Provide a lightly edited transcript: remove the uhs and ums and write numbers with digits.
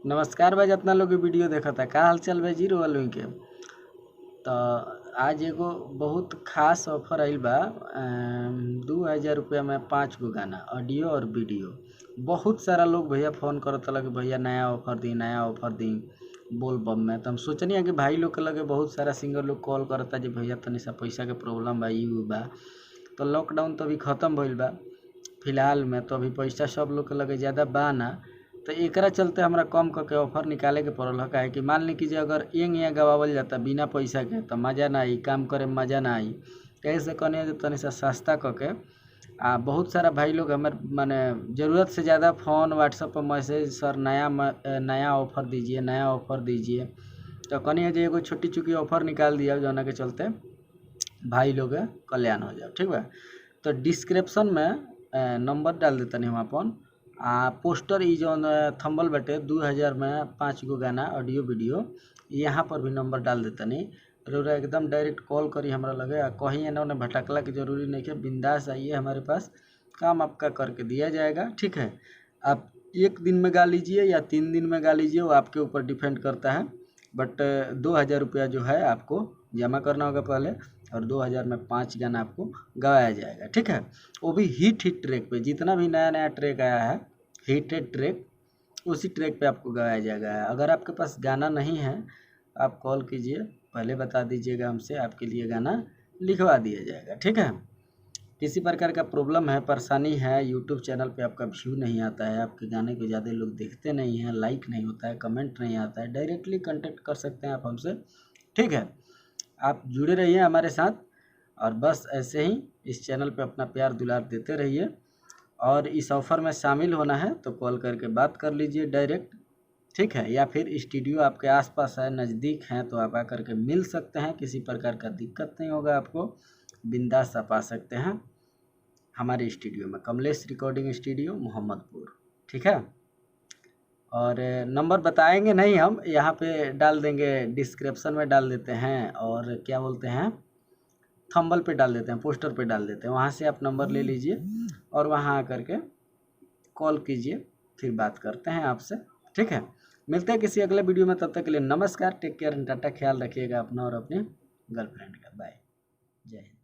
नमस्कार भाई, जितना लोग वीडियो देखा था का हाल चाल भाई जीरो वालों के। तो आज एगो बहुत खास ऑफर आइल बा। 2000 रुपया में 5 गो गाना ऑडियो और वीडियो। बहुत सारा लोग भैया फ़ोन करता लगे भैया नया ऑफर दी नया ऑफर दी बोल बम में। तो हम सोचनी है कि भाई लोग के लगे बहुत सारा सिंगर लोग कॉल करता जी भैया तनी सा पैसा के प्रॉब्लम बा ई बा। तो लॉकडाउन तो अभी ख़त्म भइल बा फिलहाल में, तो अभी पैसा सब लोग के लगे ज़्यादा बा ना। तो एकरा चलते हमरा कम करके ऑफर निकाले के पड़ल है। काहे कि मान ली कि अगर एंग यहाँ गवावल जाता बिना पैसा के तो मज़ा ना आई, काम करे में मज़ा ना आई। ऐसे कहने तनी सा सस्ता करके बहुत सारा भाई लोग हमारे माने ज़रूरत से ज़्यादा फ़ोन व्हाट्सएप पर मैसेज सर नया ऑफ़र दीजिए नया ऑफ़र दीजिए। तो कहनी जो एगो छोटी चुकी ऑफ़र निकाल दिया जौना के चलते भाई लोग कल्याण हो जाओ। ठीक बा, तो डिस्क्रिप्शन में नंबर डाल देता नहीं हम अपन पोस्टर ई जो थंबल बटे 2000 में 5 गो गाना ऑडियो वीडियो यहाँ पर भी नंबर डाल देता नहीं। रोरा एकदम डायरेक्ट कॉल करी हमरा लगे कहीं इन्होंने भटकला की ज़रूरी नहीं है। बिंदास आइए हमारे पास, काम आपका करके दिया जाएगा। ठीक है, आप 1 दिन में गा लीजिए या 3 दिन में गा लीजिए, वो आपके ऊपर डिपेंड करता है। बट 2000 रुपया जो है आपको जमा करना होगा पहले, और 2000 में 5 गाना आपको गवाया जाएगा। ठीक है, वो भी हिट ट्रैक पे। जितना भी नया नया ट्रैक आया है हिटेड ट्रैक, उसी ट्रैक पे आपको गवाया जाएगा। अगर आपके पास गाना नहीं है आप कॉल कीजिए, पहले बता दीजिएगा हमसे, आपके लिए गाना लिखवा दिया जाएगा। ठीक है, किसी प्रकार का प्रॉब्लम है परेशानी है यूट्यूब चैनल पे आपका व्यू नहीं आता है, आपके गाने को ज़्यादा लोग देखते नहीं हैं, लाइक नहीं होता है, कमेंट नहीं आता है, डायरेक्टली कांटेक्ट कर सकते हैं आप हमसे। ठीक है, आप जुड़े रहिए हमारे साथ और बस ऐसे ही इस चैनल पे अपना प्यार दुलार देते रहिए। और इस ऑफ़र में शामिल होना है तो कॉल करके बात कर लीजिए डायरेक्ट। ठीक है, या फिर स्टूडियो आपके आसपास है नज़दीक हैं तो आप आकर के मिल सकते हैं, किसी प्रकार का दिक्कत नहीं होगा आपको। बिंदास आप आ सकते हैं हमारे स्टूडियो में, कमलेश रिकॉर्डिंग स्टूडियो मोहम्मदपुर। ठीक है, और नंबर बताएंगे नहीं, हम यहाँ पे डाल देंगे, डिस्क्रिप्शन में डाल देते हैं, और क्या बोलते हैं थंबल पे डाल देते हैं, पोस्टर पे डाल देते हैं। वहाँ से आप नंबर ले लीजिए और वहाँ आकर के कॉल कीजिए, फिर बात करते हैं आपसे। ठीक है, मिलते हैं किसी अगले वीडियो में, तब तक के लिए नमस्कार, टेक केयर एंड टाटा। ख्याल रखिएगा अपना और अपने गर्लफ्रेंड का। बाय, जय हिंद।